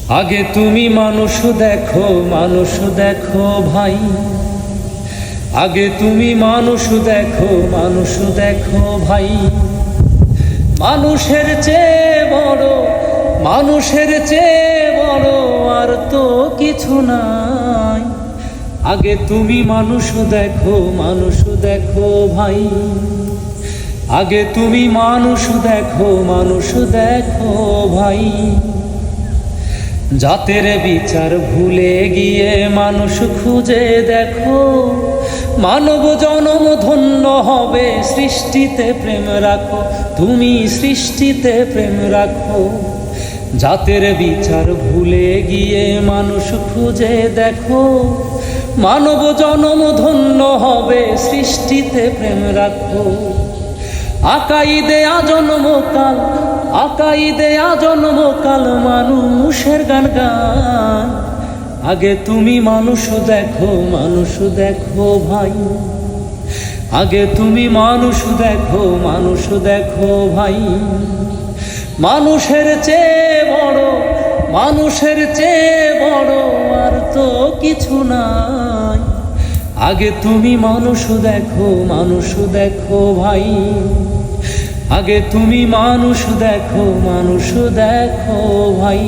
আগে তুমি মানুষ দেখো ভাই, আগে তুমি মানুষ দেখো ভাই। মানুষের চেয়ে বড় আর তো কিছু নাই। আগে তুমি মানুষ দেখো ভাই, আগে তুমি মানুষ দেখো ভাই। জাতের বিচার ভুলে গিয়ে মানুষ খুঁজে দেখো, মানব জনম ধন্য হবে। সৃষ্টিতে প্রেম রাখো, তুমি সৃষ্টিতে প্রেম রাখো। জাতের বিচার ভুলে গিয়ে মানুষ খুঁজে দেখো, মানব জনম ধন্য হবে। সৃষ্টিতে প্রেম রাখো। আকাইদে আজন্মকাল মানুষের গান গায়। আগে তুমি মানুষ দেখো ভাই, আগে তুমি মানুষ দেখো ভাই। মানুষের চেয়ে বড় আর তো কিছু নাই। আগে তুমি মানুষ দেখো ভাই, আগে তুমি মানুষ দেখো ভাই।